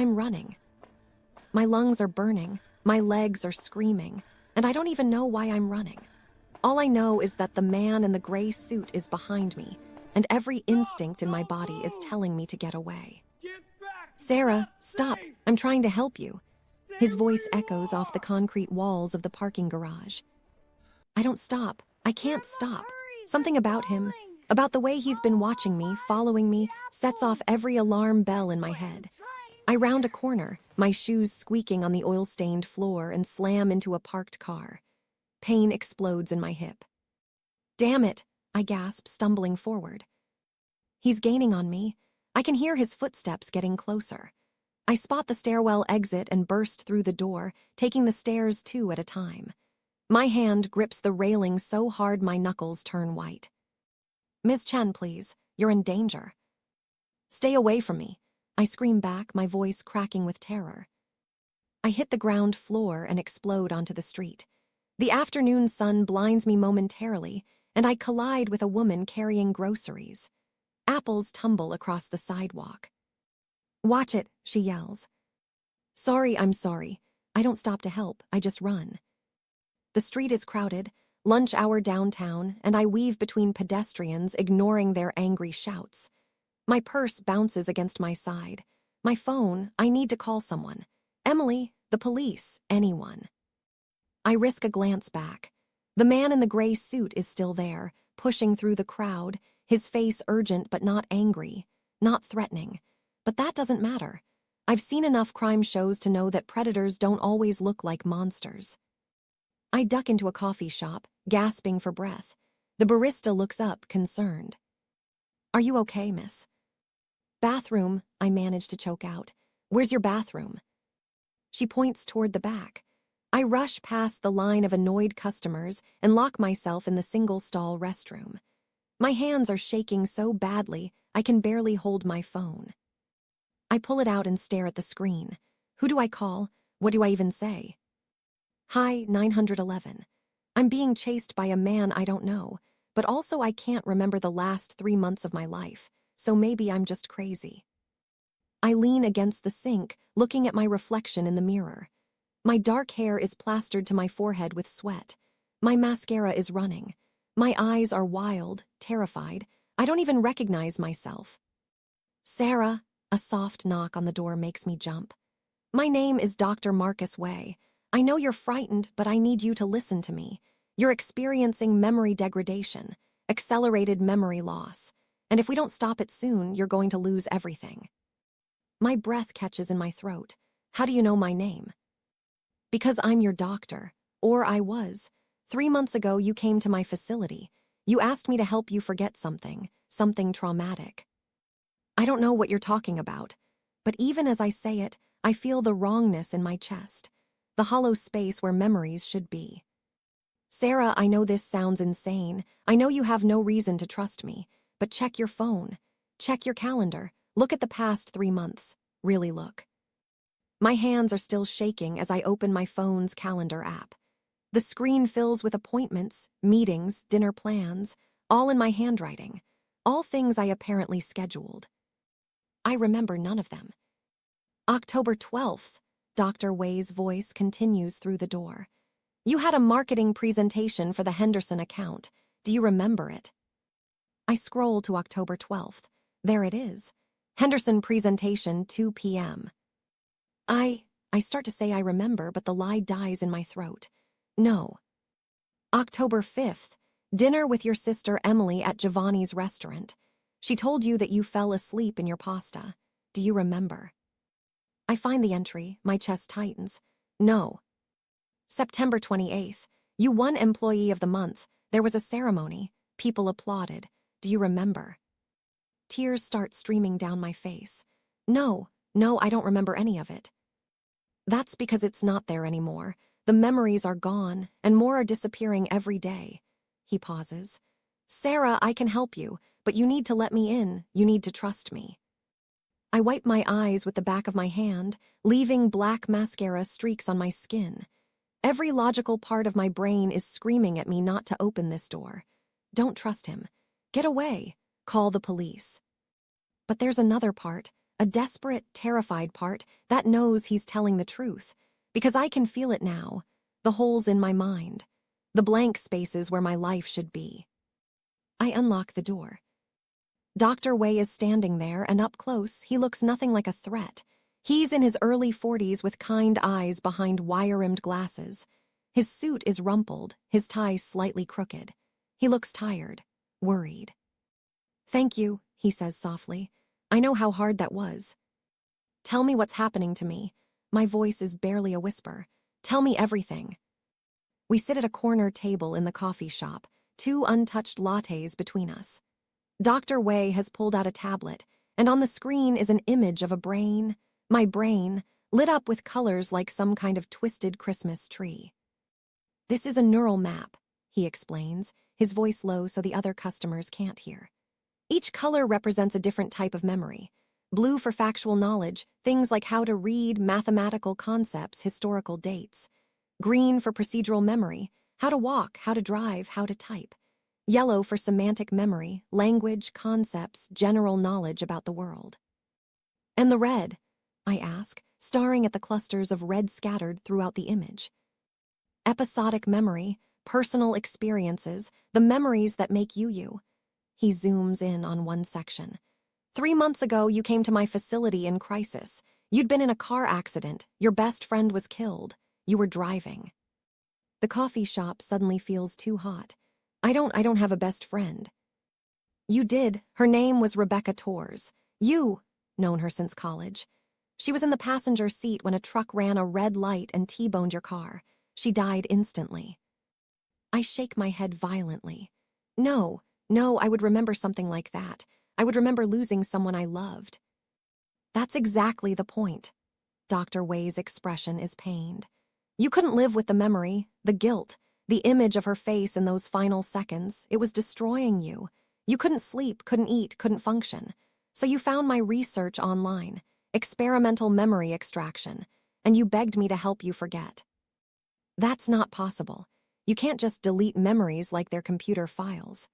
I'm running. My lungs are burning, my legs are screaming, and I don't even know why I'm running. All I know is that the man in the gray suit is behind me, and every instinct in my body is telling me to get away. Sarah, stop, I'm trying to help you. His voice echoes off the concrete walls of the parking garage. I don't stop. I can't stop. Something about him, about the way he's been watching me, following me, sets off every alarm bell in my head. I round a corner, my shoes squeaking on the oil-stained floor, and slam into a parked car. Pain explodes in my hip. Damn it, I gasp, stumbling forward. He's gaining on me. I can hear his footsteps getting closer. I spot the stairwell exit and burst through the door, taking the stairs 2 at a time. My hand grips the railing so hard my knuckles turn white. Ms. Chen, please, you're in danger. Stay away from me, I scream back, my voice cracking with terror. I hit the ground floor and explode onto the street. The afternoon sun blinds me momentarily, and I collide with a woman carrying groceries. Apples tumble across the sidewalk. Watch it, she yells. Sorry, I'm sorry. I don't stop to help, I just run. The street is crowded, lunch hour downtown, and I weave between pedestrians, ignoring their angry shouts. My purse bounces against my side. My phone, I need to call someone. Emily, the police, anyone. I risk a glance back. The man in the gray suit is still there, pushing through the crowd, his face urgent but not angry, not threatening. But that doesn't matter. I've seen enough crime shows to know that predators don't always look like monsters. I duck into a coffee shop, gasping for breath. The barista looks up, concerned. Are you okay, miss? Bathroom, I manage to choke out. Where's your bathroom? She points toward the back. I rush past the line of annoyed customers and lock myself in the single-stall restroom. My hands are shaking so badly I can barely hold my phone. I pull it out and stare at the screen. Who do I call? What do I even say? Hi, 911. I'm being chased by a man I don't know, but also I can't remember the last 3 months of my life, so maybe I'm just crazy. I lean against the sink, looking at my reflection in the mirror. My dark hair is plastered to my forehead with sweat. My mascara is running. My eyes are wild, terrified. I don't even recognize myself. Sarah, a soft knock on the door makes me jump. My name is Dr. Marcus Way. I know you're frightened, but I need you to listen to me. You're experiencing memory degradation, accelerated memory loss, and if we don't stop it soon, you're going to lose everything. My breath catches in my throat. How do you know my name? Because I'm your doctor, or I was. 3 months ago, you came to my facility. You asked me to help you forget something traumatic. I don't know what you're talking about, but even as I say it, I feel the wrongness in my chest, the hollow space where memories should be. Sarah, I know this sounds insane. I know you have no reason to trust me, but check your phone. Check your calendar. Look at the past 3 months. Really look. My hands are still shaking as I open my phone's calendar app. The screen fills with appointments, meetings, dinner plans, all in my handwriting, all things I apparently scheduled. I remember none of them. October 12th, Dr. Way's voice continues through the door. You had a marketing presentation for the Henderson account. Do you remember it? I scroll to October 12th. There it is. Henderson presentation, 2 p.m. I start to say I remember, but the lie dies in my throat. No. October 5th, dinner with your sister Emily at Giovanni's restaurant. She told you that you fell asleep in your pasta. Do you remember? I find the entry, my chest tightens. No. September 28th, you won Employee of the Month. There was a ceremony. People applauded. Do you remember? Tears start streaming down my face. No, I don't remember any of it. That's because it's not there anymore. The memories are gone, and more are disappearing every day. He pauses. Sarah, I can help you, but you need to let me in. You need to trust me. I wipe my eyes with the back of my hand, leaving black mascara streaks on my skin. Every logical part of my brain is screaming at me not to open this door. Don't trust him. Get away. Call the police. But there's another part. A desperate, terrified part that knows he's telling the truth. Because I can feel it now. The holes in my mind. The blank spaces where my life should be. I unlock the door. Dr. Wei is standing there, and up close, he looks nothing like a threat. He's in his early 40s with kind eyes behind wire-rimmed glasses. His suit is rumpled, his tie slightly crooked. He looks tired, worried. "Thank you," he says softly. "I know how hard that was. Tell me what's happening to me." My voice is barely a whisper. "Tell me everything." We sit at a corner table in the coffee shop, 2 untouched lattes between us. Dr. Wei has pulled out a tablet, and on the screen is an image of a brain, my brain, lit up with colors like some kind of twisted Christmas tree. "This is a neural map," he explains, his voice low so the other customers can't hear. "Each color represents a different type of memory. Blue for factual knowledge, things like how to read, mathematical concepts, historical dates. Green for procedural memory, how to walk, how to drive, how to type. Yellow for semantic memory, language, concepts, general knowledge about the world." "And the red?" I ask, staring at the clusters of red scattered throughout the image. "Episodic memory, personal experiences, the memories that make you you." He zooms in on one section. "3 months ago, you came to my facility in crisis. You'd been in a car accident. Your best friend was killed. You were driving." The coffee shop suddenly feels too hot. I don't have a best friend." "You did. Her name was Rebecca Torres. Known her since college. She was in the passenger seat when a truck ran a red light and T-boned your car. She died instantly." I shake my head violently. No, I would remember something like that. I would remember losing someone I loved." "That's exactly the point." Dr. Wei's expression is pained. "You couldn't live with the memory, the guilt, the image of her face in those final seconds. It was destroying you. You couldn't sleep, couldn't eat, couldn't function. So you found my research online, experimental memory extraction, and you begged me to help you forget. That's not possible. You can't just delete memories like they're computer files."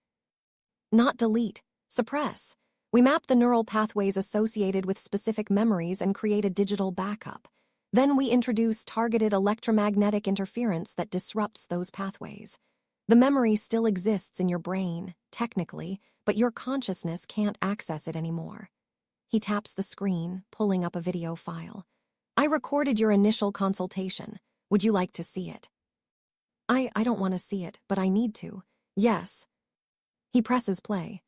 "Not delete, suppress. We map the neural pathways associated with specific memories and create a digital backup. Then we introduce targeted electromagnetic interference that disrupts those pathways. The memory still exists in your brain, technically, but your consciousness can't access it anymore." He taps the screen, pulling up a video file. "I recorded your initial consultation. Would you like to see it?" I don't want to see it, but I need to. Yes." He presses play.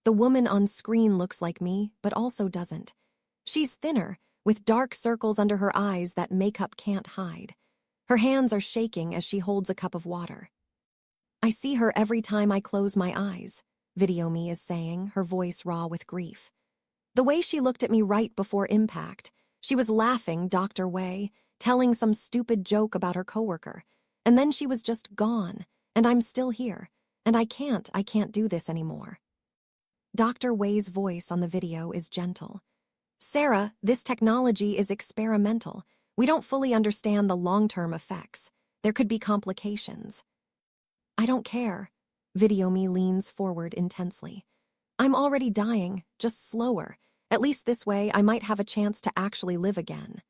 The woman on screen looks like me, but also doesn't. She's thinner, with dark circles under her eyes that makeup can't hide. Her hands are shaking as she holds a cup of water. "I see her every time I close my eyes," Video Me is saying, her voice raw with grief. "The way she looked at me right before impact, she was laughing, Dr. Wei, telling some stupid joke about her coworker, and then she was just gone, and I'm still here, and I can't do this anymore." Dr. Wei's voice on the video is gentle. "Sarah, this technology is experimental. We don't fully understand the long-term effects. There could be complications." "I don't care." Video Me leans forward intensely. "I'm already dying, just slower. At least this way I might have a chance to actually live again."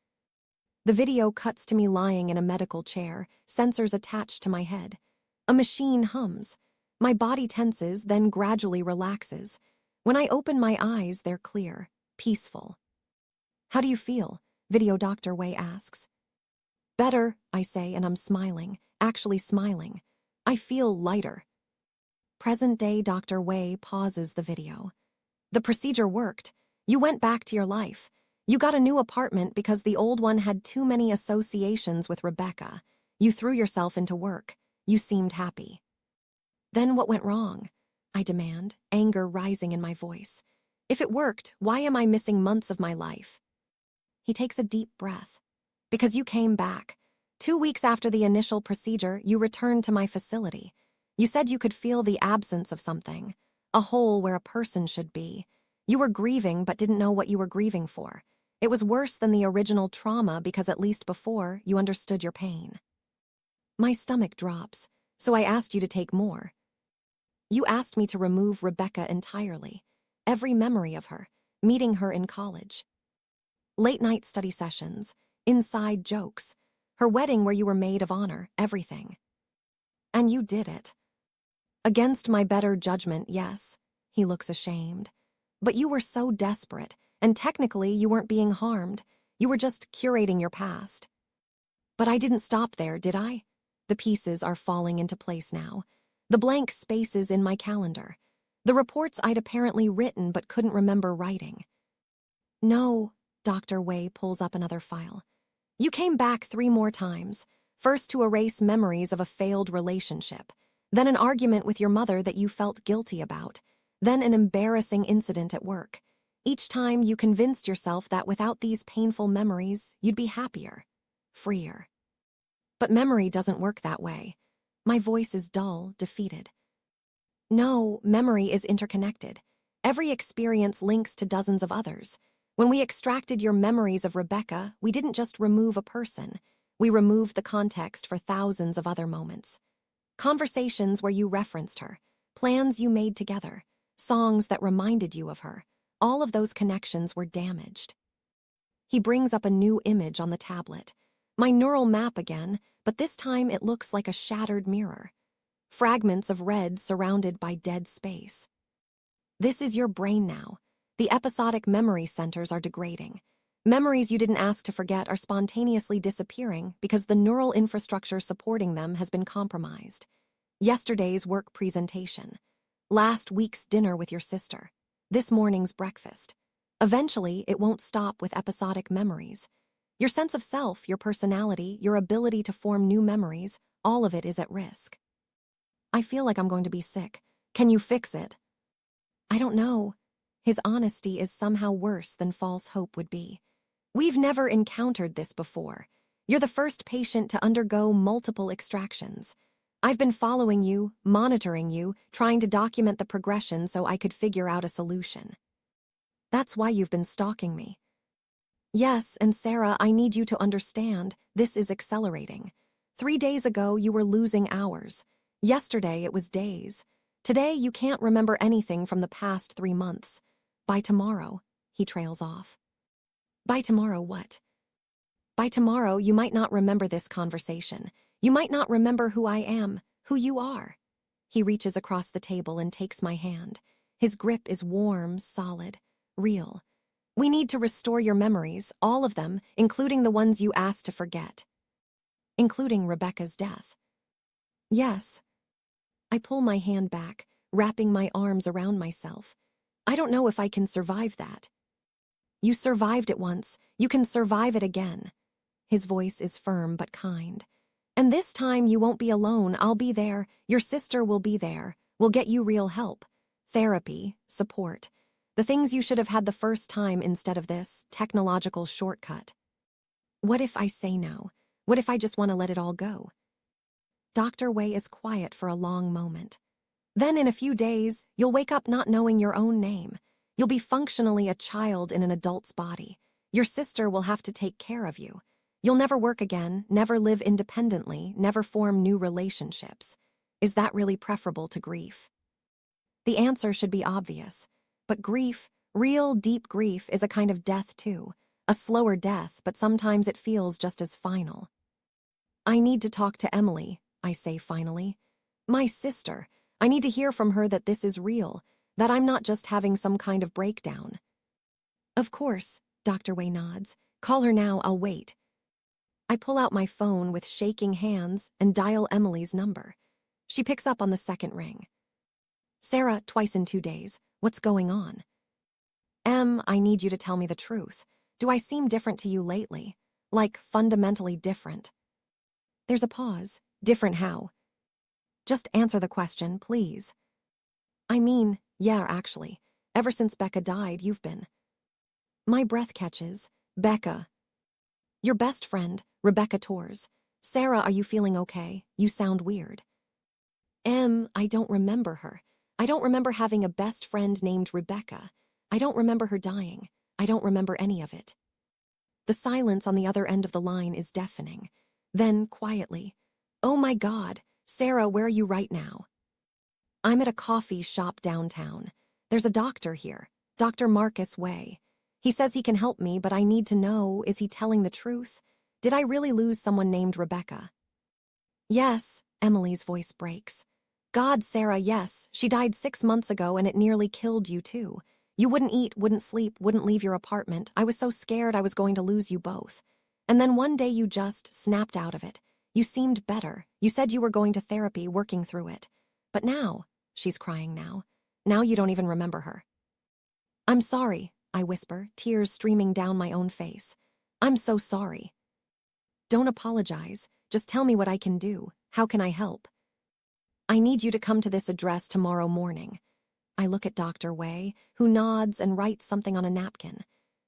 The video cuts to me lying in a medical chair, sensors attached to my head. A machine hums. My body tenses, then gradually relaxes. When I open my eyes, they're clear, peaceful. "How do you feel?" Video Dr. Wei asks. "Better," I say, and I'm smiling, actually smiling. "I feel lighter." Present-day Dr. Wei pauses the video. "The procedure worked. You went back to your life. You got a new apartment because the old one had too many associations with Rebecca. You threw yourself into work. You seemed happy." "Then what went wrong?" I demand, anger rising in my voice. "If it worked, why am I missing months of my life?" He takes a deep breath. "Because you came back. 2 weeks after the initial procedure, you returned to my facility. You said you could feel the absence of something, a hole where a person should be. You were grieving but didn't know what you were grieving for. It was worse than the original trauma because at least before, you understood your pain." My stomach drops, so I asked you to take more. "You asked me to remove Rebecca entirely. Every memory of her. meeting her in college. Late-night study sessions, inside jokes, her wedding where you were maid of honor, everything. And you did it. Against my better judgment, yes. He looks ashamed. But you were so desperate, and technically you weren't being harmed. You were just curating your past. But I didn't stop there, did I? The pieces are falling into place now. The blank spaces in my calendar. The reports I'd apparently written but couldn't remember writing. No, Dr. Wei pulls up another file. You came back 3 more times. First to erase memories of a failed relationship, then an argument with your mother that you felt guilty about, then an embarrassing incident at work. Each time you convinced yourself that without these painful memories, you'd be happier, freer. But memory doesn't work that way. My voice is dull, defeated. No, memory is interconnected. Every experience links to dozens of others. When we extracted your memories of Rebecca, we didn't just remove a person. We removed the context for thousands of other moments. Conversations where you referenced her, plans you made together, songs that reminded you of her. All of those connections were damaged. He brings up a new image on the tablet. My neural map again, but this time it looks like a shattered mirror. Fragments of red surrounded by dead space. This is your brain now. The episodic memory centers are degrading. Memories you didn't ask to forget are spontaneously disappearing because the neural infrastructure supporting them has been compromised. Yesterday's work presentation. Last week's dinner with your sister. This morning's breakfast. Eventually, it won't stop with episodic memories. Your sense of self, your personality, your ability to form new memories, all of it is at risk. I feel like I'm going to be sick. Can you fix it? I don't know. His honesty is somehow worse than false hope would be. We've never encountered this before. You're the first patient to undergo multiple extractions. I've been following you, monitoring you, trying to document the progression so I could figure out a solution. That's why you've been stalking me. Yes, and Sarah, I need you to understand, this is accelerating. 3 days ago, you were losing hours. Yesterday, it was days. Today, you can't remember anything from the past 3 months. By tomorrow, he trails off. By tomorrow, what? By tomorrow, you might not remember this conversation. You might not remember who I am, who you are. He reaches across the table and takes my hand. His grip is warm, solid, real. We need to restore your memories, all of them, including the ones you asked to forget. Including Rebecca's death. Yes. I pull my hand back, wrapping my arms around myself. I don't know if I can survive that. You survived it once. You can survive it again. His voice is firm but kind. And this time you won't be alone. I'll be there. Your sister will be there. We'll get you real help. Therapy, support. The things you should have had the first time instead of this technological shortcut. What if I say no? What if I just want to let it all go? Dr. Wei is quiet for a long moment. Then in a few days, you'll wake up not knowing your own name. You'll be functionally a child in an adult's body. Your sister will have to take care of you. You'll never work again, never live independently, never form new relationships. Is that really preferable to grief? The answer should be obvious. But grief, real deep grief, is a kind of death too. A slower death, but sometimes it feels just as final. I need to talk to Emily, I say finally. My sister. I need to hear from her that this is real, that I'm not just having some kind of breakdown. Of course, Dr. Wei nods. Call her now, I'll wait. I pull out my phone with shaking hands and dial Emily's number. She picks up on the second ring. Sarah, twice in 2 days. What's going on? I need you to tell me the truth. Do I seem different to you lately? Like fundamentally different? There's a pause. Different how? Just answer the question, please. I mean, yeah, actually. Ever since Becca died, you've been. My breath catches. Becca. Your best friend, Rebecca Torres. Sarah, are you feeling okay? You sound weird. I don't remember her. I don't remember having a best friend named Rebecca. I don't remember her dying. I don't remember any of it. The silence on the other end of the line is deafening. Then, quietly, oh my God, Sarah, where are you right now? I'm at a coffee shop downtown. There's a doctor here. Dr. Marcus Way. He says he can help me, but I need to know, is he telling the truth? Did I really lose someone named Rebecca? Yes, Emily's voice breaks. God, Sarah, yes. She died 6 months ago and it nearly killed you too. You wouldn't eat, wouldn't sleep, wouldn't leave your apartment. I was so scared I was going to lose you both. And then one day you just snapped out of it. You seemed better. You said you were going to therapy, working through it. But now, she's crying now. Now you don't even remember her. I'm sorry, I whisper, tears streaming down my own face. I'm so sorry. Don't apologize. Just tell me what I can do. How can I help? I need you to come to this address tomorrow morning. I look at Dr. Way, who nods and writes something on a napkin.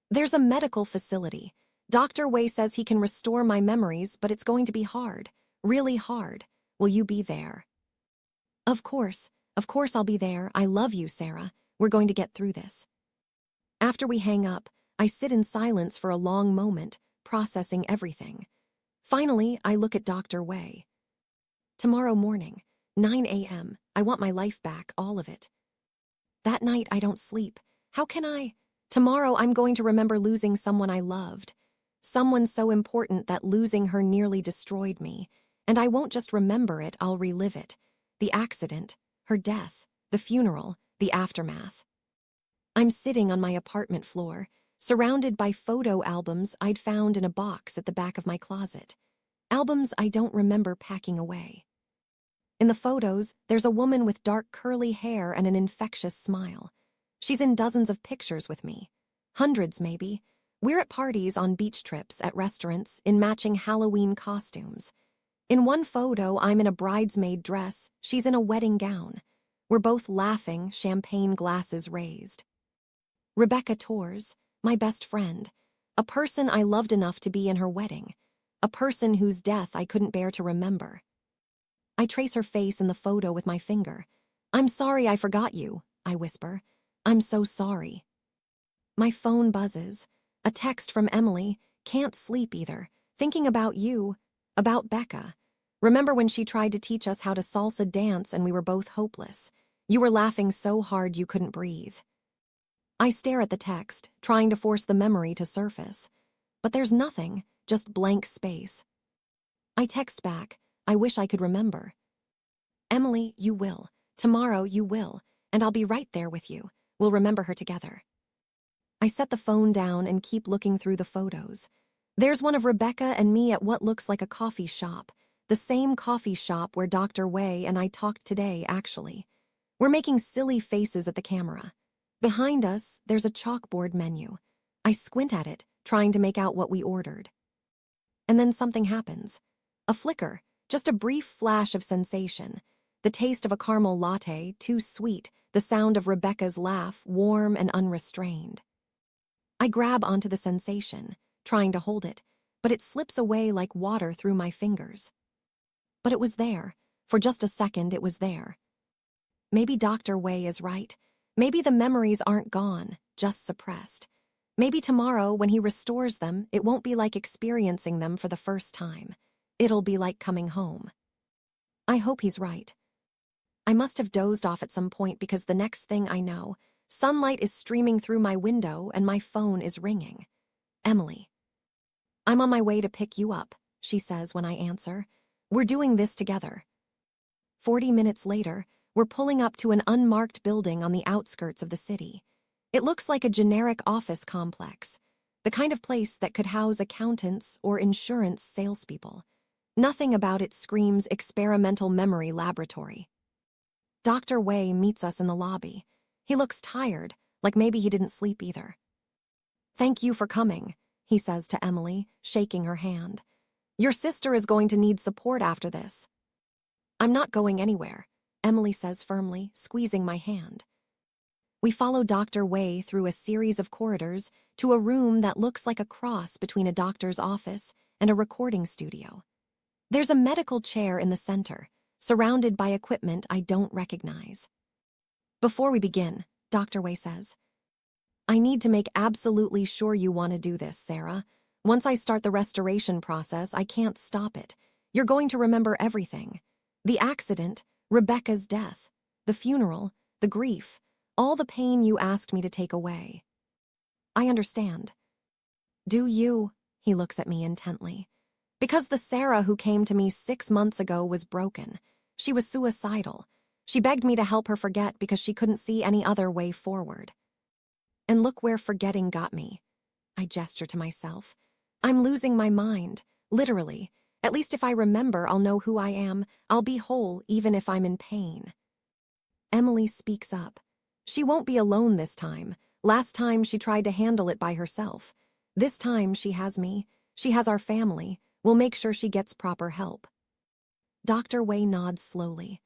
There's a medical facility. Dr. Way says he can restore my memories, but it's going to be hard. Really hard. Will you be there? Of course I'll be there. I love you, Sarah. We're going to get through this. After we hang up, I sit in silence for a long moment, processing everything. Finally, I look at Dr. Way. Tomorrow morning, 9 a.m., I want my life back, all of it. That night, I don't sleep. How can I? Tomorrow, I'm going to remember losing someone I loved. Someone so important that losing her nearly destroyed me. And I won't just remember it, I'll relive it. The accident, her death, the funeral, the aftermath. I'm sitting on my apartment floor, surrounded by photo albums I'd found in a box at the back of my closet. Albums I don't remember packing away. In the photos, there's a woman with dark curly hair and an infectious smile. She's in dozens of pictures with me. Hundreds, maybe. We're at parties, on beach trips, at restaurants, in matching Halloween costumes. In one photo, I'm in a bridesmaid dress. She's in a wedding gown. We're both laughing, champagne glasses raised. Rebecca Torres, my best friend. A person I loved enough to be in her wedding. A person whose death I couldn't bear to remember. I trace her face in the photo with my finger. I'm sorry I forgot you, I whisper. I'm so sorry. My phone buzzes. A text from Emily. Can't sleep either. Thinking about you. About Becca. Remember when she tried to teach us how to salsa dance and we were both hopeless? You were laughing so hard you couldn't breathe. I stare at the text, trying to force the memory to surface. But there's nothing, just blank space. I text back. I wish I could remember. Emily, you will. Tomorrow you will. And I'll be right there with you. We'll remember her together. I set the phone down and keep looking through the photos. There's one of Rebecca and me at what looks like a coffee shop. The same coffee shop where Dr. Way and I talked today, actually. We're making silly faces at the camera. Behind us, there's a chalkboard menu. I squint at it, trying to make out what we ordered. And then something happens. A flicker, just a brief flash of sensation. The taste of a caramel latte, too sweet, the sound of Rebecca's laugh, warm and unrestrained. I grab onto the sensation, trying to hold it, but it slips away like water through my fingers. But it was there. For just a second, it was there. Maybe Dr. Way is right. Maybe the memories aren't gone, just suppressed. Maybe tomorrow, when he restores them, it won't be like experiencing them for the first time. It'll be like coming home. I hope he's right. I must have dozed off at some point because the next thing I know, sunlight is streaming through my window and my phone is ringing. Emily. I'm on my way to pick you up, she says when I answer. We're doing this together. 40 minutes later, we're pulling up to an unmarked building on the outskirts of the city. It looks like a generic office complex, the kind of place that could house accountants or insurance salespeople. Nothing about it screams experimental memory laboratory. Dr. Way meets us in the lobby. He looks tired, like maybe he didn't sleep either. Thank you for coming, he says to Emily, shaking her hand. Your sister is going to need support after this. I'm not going anywhere, Emily says firmly, squeezing my hand. We follow Dr. Way through a series of corridors to a room that looks like a cross between a doctor's office and a recording studio. There's a medical chair in the center, surrounded by equipment I don't recognize. Before we begin, Dr. Way says, I need to make absolutely sure you want to do this, Sarah. Once I start the restoration process, I can't stop it. You're going to remember everything. The accident, Rebecca's death, the funeral, the grief, All the pain you asked me to take away. I understand. Do you? He looks at me intently. Because the Sarah who came to me 6 months ago was broken. She was suicidal. She begged me to help her forget because she couldn't see any other way forward. And look where forgetting got me. I gesture to myself. I'm losing my mind, literally. At least if I remember, I'll know who I am. I'll be whole even if I'm in pain. Emily speaks up. She won't be alone this time. Last time she tried to handle it by herself. This time she has me. She has our family. We'll make sure she gets proper help. Dr. Wei nods slowly.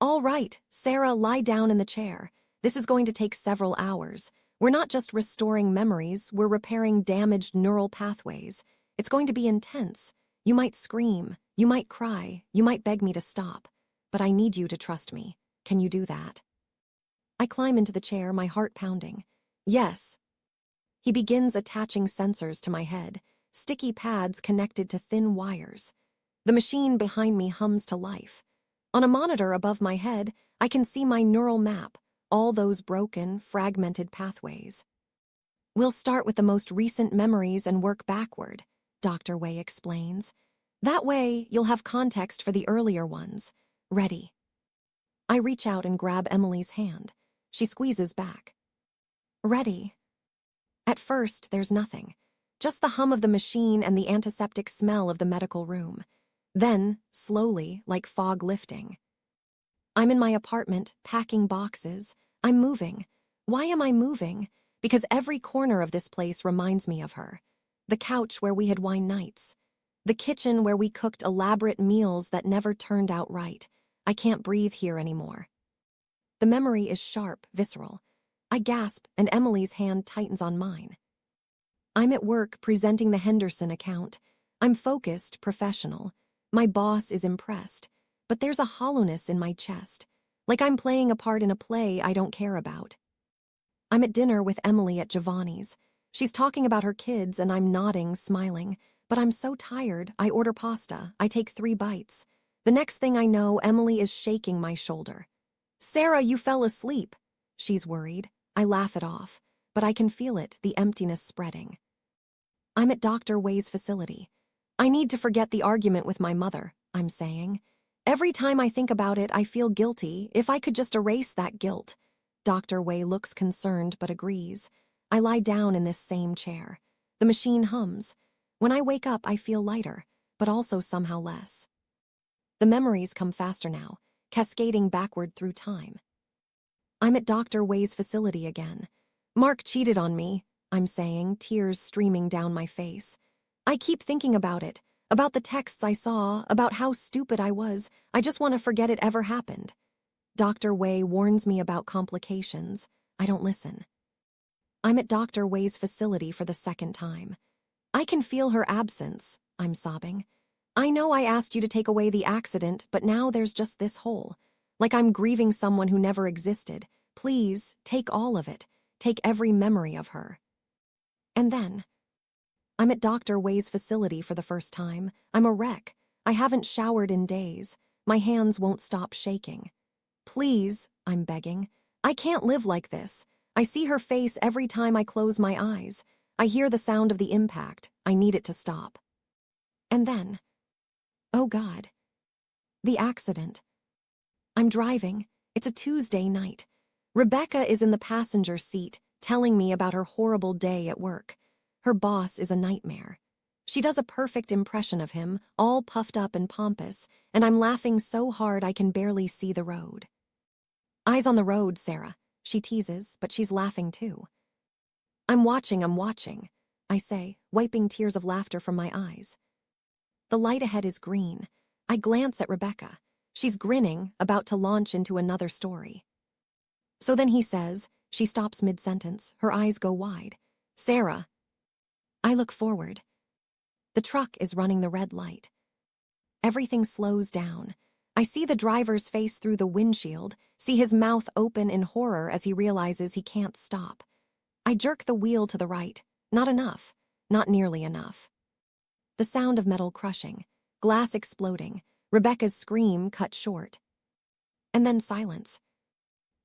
All right, Sarah, lie down in the chair. This is going to take several hours. We're not just restoring memories, we're repairing damaged neural pathways. It's going to be intense. You might scream, you might cry, you might beg me to stop. But I need you to trust me. Can you do that? I climb into the chair, my heart pounding. Yes. He begins attaching sensors to my head, sticky pads connected to thin wires. The machine behind me hums to life. On a monitor above my head, I can see my neural map, all those broken, fragmented pathways. We'll start with the most recent memories and work backward, Dr. Wei explains. That way, you'll have context for the earlier ones. Ready. I reach out and grab Emily's hand. She squeezes back. Ready. At first, there's nothing. Just the hum of the machine and the antiseptic smell of the medical room. Then, slowly, like fog lifting. I'm in my apartment, packing boxes. I'm moving. Why am I moving? Because every corner of this place reminds me of her. The couch where we had wine nights. The kitchen where we cooked elaborate meals that never turned out right. I can't breathe here anymore. The memory is sharp, visceral. I gasp, and Emily's hand tightens on mine. I'm at work presenting the Henderson account. I'm focused, professional. My boss is impressed, but there's a hollowness in my chest, like I'm playing a part in a play I don't care about. I'm at dinner with Emily at Giovanni's. She's talking about her kids and I'm nodding, smiling, but I'm so tired, I order pasta. I take 3 bites. The next thing I know, Emily is shaking my shoulder. Sarah, you fell asleep. She's worried. I laugh it off, but I can feel it, the emptiness spreading. I'm at Dr. Wei's facility. I need to forget the argument with my mother, I'm saying. Every time I think about it, I feel guilty. If I could just erase that guilt. Dr. Wei looks concerned but agrees. I lie down in this same chair. The machine hums. When I wake up, I feel lighter, but also somehow less. The memories come faster now, cascading backward through time. I'm at Dr. Wei's facility again. Mark cheated on me, I'm saying, tears streaming down my face. I keep thinking about it, about the texts I saw, about how stupid I was. I just want to forget it ever happened. Dr. Wei warns me about complications. I don't listen. I'm at Dr. Wei's facility for the second time. I can feel her absence, I'm sobbing. I know I asked you to take away the accident, but now there's just this hole. Like I'm grieving someone who never existed. Please, take all of it. Take every memory of her. And then, I'm at Dr. Wei's facility for the first time. I'm a wreck. I haven't showered in days. My hands won't stop shaking. Please, I'm begging. I can't live like this. I see her face every time I close my eyes. I hear the sound of the impact. I need it to stop. And then, oh God, the accident. I'm driving. It's a Tuesday night. Rebecca is in the passenger seat, telling me about her horrible day at work. Her boss is a nightmare. She does a perfect impression of him, all puffed up and pompous, and I'm laughing so hard I can barely see the road. Eyes on the road, Sarah, she teases, but she's laughing too. I'm watching, I say, wiping tears of laughter from my eyes. The light ahead is green. I glance at Rebecca. She's grinning, about to launch into another story. So then he says, she stops mid-sentence, her eyes go wide. Sarah. I look forward. The truck is running the red light. Everything slows down. I see the driver's face through the windshield, see his mouth open in horror as he realizes he can't stop. I jerk the wheel to the right. Not enough. Not nearly enough. The sound of metal crushing, glass exploding, Rebecca's scream cut short. And then silence.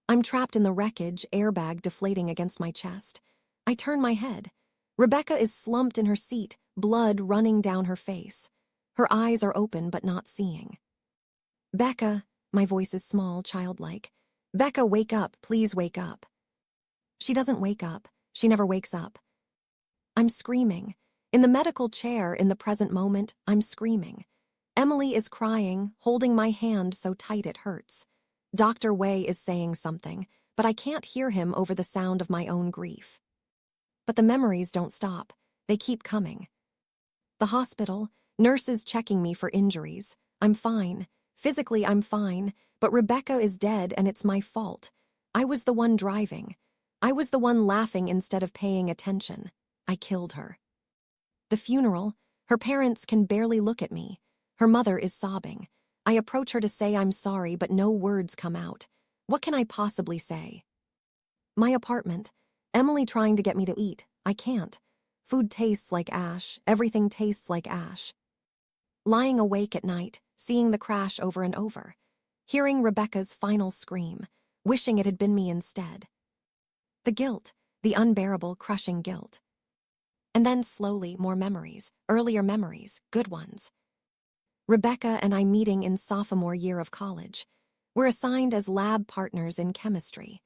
I'm trapped in the wreckage, airbag deflating against my chest. I turn my head. Rebecca is slumped in her seat, blood running down her face. Her eyes are open but not seeing. Becca, my voice is small, childlike. Becca, wake up, please wake up. She doesn't wake up. She never wakes up. I'm screaming. In the medical chair, in the present moment, I'm screaming. Emily is crying, holding my hand so tight it hurts. Dr. Wei is saying something, but I can't hear him over the sound of my own grief. But the memories don't stop. They keep coming. The hospital, nurses checking me for injuries. I'm fine. Physically, I'm fine, but Rebecca is dead and it's my fault. I was the one driving. I was the one laughing instead of paying attention. I killed her. The funeral, her parents can barely look at me. Her mother is sobbing. I approach her to say I'm sorry, but no words come out. What can I possibly say? My apartment. Emily trying to get me to eat. I can't. Food tastes like ash. Everything tastes like ash. Lying awake at night, seeing the crash over and over. Hearing Rebecca's final scream, wishing it had been me instead. The guilt, the unbearable, crushing guilt. And then slowly, more memories, earlier memories, good ones. Rebecca and I meeting in sophomore year of college. We're assigned as lab partners in chemistry.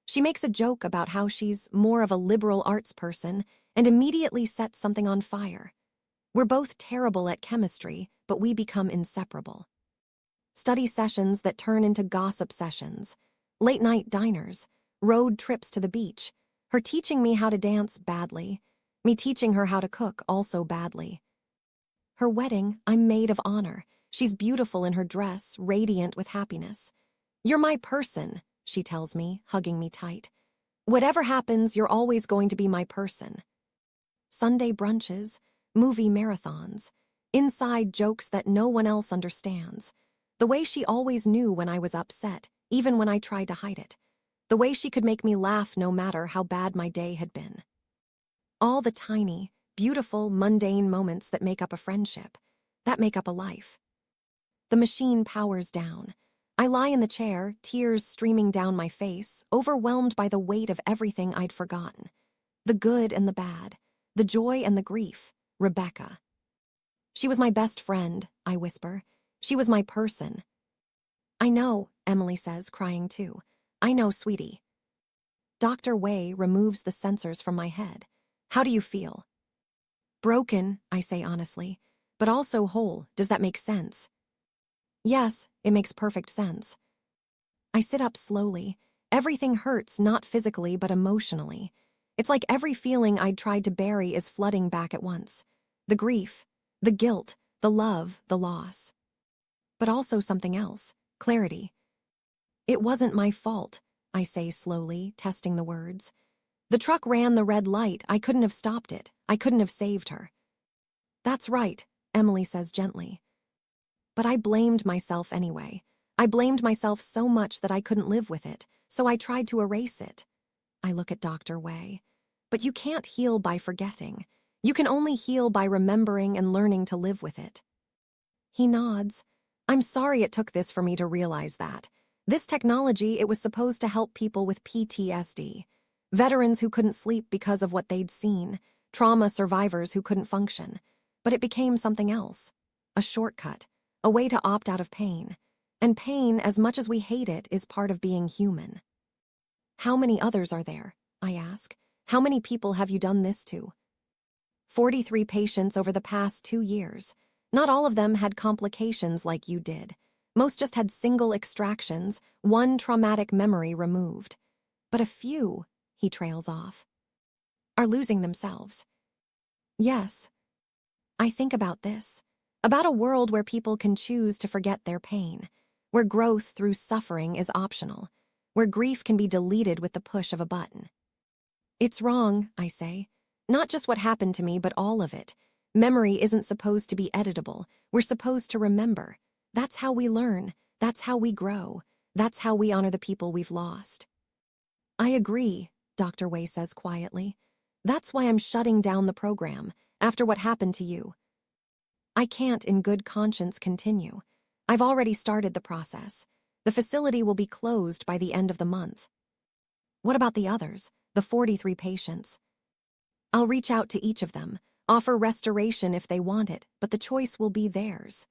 She makes a joke about how she's more of a liberal arts person and immediately sets something on fire. We're both terrible at chemistry, but we become inseparable. Study sessions that turn into gossip sessions, late-night diners, road trips to the beach, her teaching me how to dance badly, me teaching her how to cook also badly. Her wedding, I'm maid of honor. She's beautiful in her dress, radiant with happiness. You're my person, she tells me, hugging me tight. Whatever happens, you're always going to be my person. Sunday brunches, movie marathons, inside jokes that no one else understands. The way she always knew when I was upset, even when I tried to hide it. The way she could make me laugh no matter how bad my day had been. All the tiny, beautiful, mundane moments that make up a friendship, that make up a life. The machine powers down. I lie in the chair, tears streaming down my face, overwhelmed by the weight of everything I'd forgotten. The good and the bad, the joy and the grief. Rebecca. She was my best friend, I whisper. She was my person. I know, Emily says, crying too. I know, sweetie. Dr. Wei removes the sensors from my head. How do you feel? Broken, I say honestly, but also whole. Does that make sense? Yes, it makes perfect sense. I sit up slowly. Everything hurts, not physically, but emotionally. It's like every feeling I'd tried to bury is flooding back at once. The grief, the guilt, the love, the loss. But also something else, clarity. It wasn't my fault, I say slowly, testing the words. The truck ran the red light. I couldn't have stopped it. I couldn't have saved her. That's right, Emily says gently. But I blamed myself anyway. I blamed myself so much that I couldn't live with it, so I tried to erase it. I look at Dr. Wei. But you can't heal by forgetting. You can only heal by remembering and learning to live with it. He nods. I'm sorry it took this for me to realize that. This technology, it was supposed to help people with PTSD. Veterans who couldn't sleep because of what they'd seen. Trauma survivors who couldn't function. But it became something else. A shortcut. A way to opt out of pain. And pain, as much as we hate it, is part of being human. How many others are there? I ask. How many people have you done this to? 43 patients over the past 2 years. Not all of them had complications like you did. Most just had single extractions, one traumatic memory removed. But a few, he trails off, are losing themselves. Yes. I think about this. About a world where people can choose to forget their pain. Where growth through suffering is optional. Where grief can be deleted with the push of a button. It's wrong, I say. Not just what happened to me, but all of it. Memory isn't supposed to be editable. We're supposed to remember. That's how we learn. That's how we grow. That's how we honor the people we've lost. I agree, Dr. Wei says quietly. That's why I'm shutting down the program, after what happened to you. I can't in good conscience continue. I've already started the process. The facility will be closed by the end of the month. What about the others, the 43 patients? I'll reach out to each of them, offer restoration if they want it, but the choice will be theirs.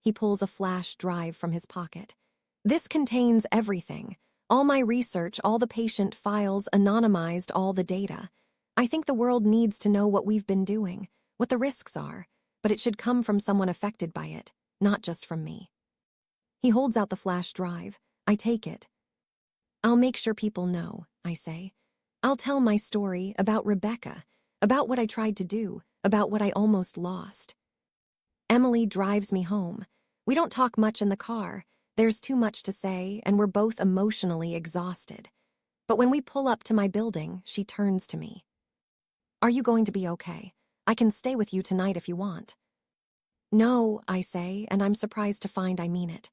He pulls a flash drive from his pocket. This contains everything. All my research, all the patient files, anonymized all the data. I think the world needs to know what we've been doing, what the risks are, but it should come from someone affected by it, not just from me. He holds out the flash drive. I take it. I'll make sure people know, I say. I'll tell my story about Rebecca, about what I tried to do, about what I almost lost. Emily drives me home. We don't talk much in the car. There's too much to say, and we're both emotionally exhausted. But when we pull up to my building, she turns to me. Are you going to be okay? I can stay with you tonight if you want. No, I say, and I'm surprised to find I mean it.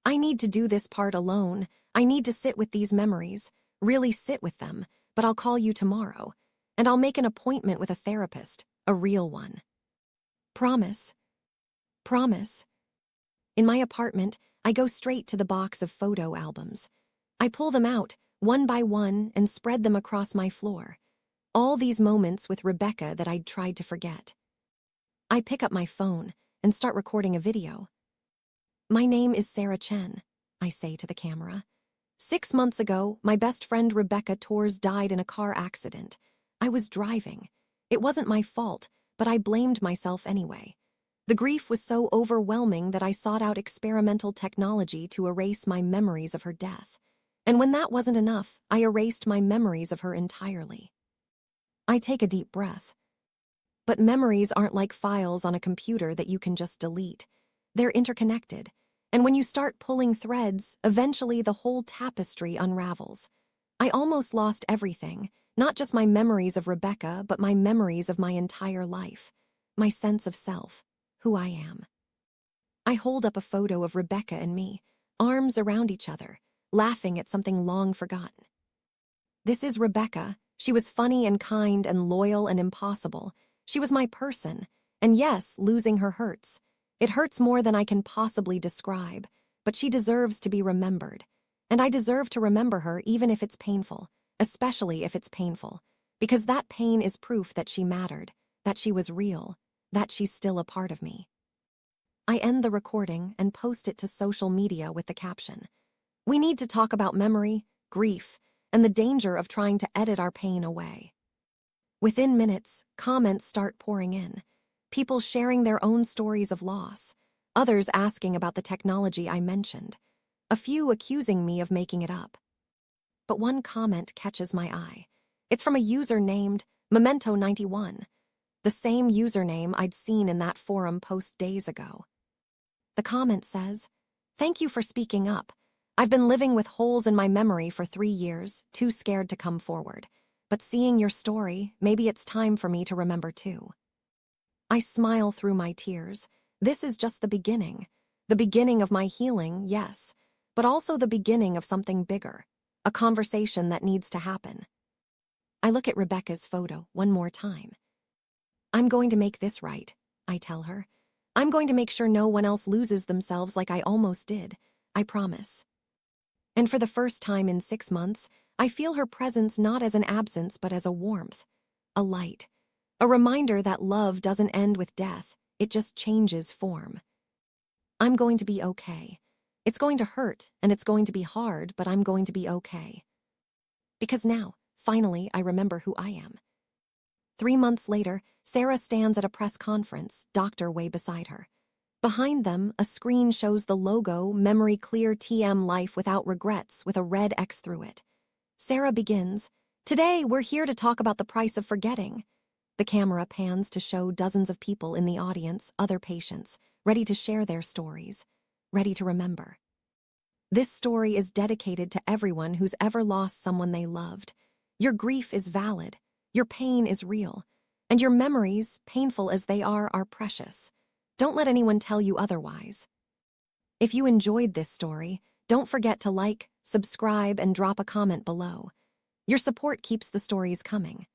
I need to do this part alone. I need to sit with these memories, really sit with them, but I'll call you tomorrow, and I'll make an appointment with a therapist, a real one. Promise. Promise. In my apartment, I go straight to the box of photo albums. I pull them out, one by one, and spread them across my floor. All these moments with Rebecca that I'd tried to forget. I pick up my phone and start recording a video. My name is Sarah Chen, I say to the camera. 6 months ago, my best friend Rebecca Torres died in a car accident. I was driving. It wasn't my fault, but I blamed myself anyway. The grief was so overwhelming that I sought out experimental technology to erase my memories of her death. And when that wasn't enough, I erased my memories of her entirely. I take a deep breath. But memories aren't like files on a computer that you can just delete. They're interconnected. And when you start pulling threads, eventually the whole tapestry unravels. I almost lost everything, not just my memories of Rebecca, but my memories of my entire life, my sense of self, who I am. I hold up a photo of Rebecca and me, arms around each other, laughing at something long forgotten. This is Rebecca. She was funny and kind and loyal and impossible. She was my person, and yes, losing her hurts. It hurts more than I can possibly describe, but she deserves to be remembered. And I deserve to remember her even if it's painful, especially if it's painful, because that pain is proof that she mattered, that she was real, that she's still a part of me. I end the recording and post it to social media with the caption, "We need to talk about memory, grief, and the danger of trying to edit our pain away." Within minutes, comments start pouring in. People sharing their own stories of loss, others asking about the technology I mentioned, a few accusing me of making it up. But one comment catches my eye. It's from a user named Memento91, the same username I'd seen in that forum post days ago. The comment says, "Thank you for speaking up. I've been living with holes in my memory for 3 years, too scared to come forward. But seeing your story, maybe it's time for me to remember too." I smile through my tears. This is just the beginning of my healing, yes, but also the beginning of something bigger, a conversation that needs to happen. I look at Rebecca's photo one more time. I'm going to make this right, I tell her. I'm going to make sure no one else loses themselves like I almost did, I promise. And for the first time in 6 months, I feel her presence not as an absence but as a warmth, a light. A reminder that love doesn't end with death, it just changes form. I'm going to be okay. It's going to hurt, and it's going to be hard, but I'm going to be okay. Because now, finally, I remember who I am. 3 months later, Sarah stands at a press conference, Dr. Way beside her. Behind them, a screen shows the logo, Memory Clear TM Life Without Regrets, with a red X through it. Sarah begins, "Today, we're here to talk about the price of forgetting." The camera pans to show dozens of people in the audience, other patients, ready to share their stories, ready to remember. This story is dedicated to everyone who's ever lost someone they loved. Your grief is valid, your pain is real, and your memories, painful as they are precious. Don't let anyone tell you otherwise. If you enjoyed this story, don't forget to like, subscribe, and drop a comment below. Your support keeps the stories coming.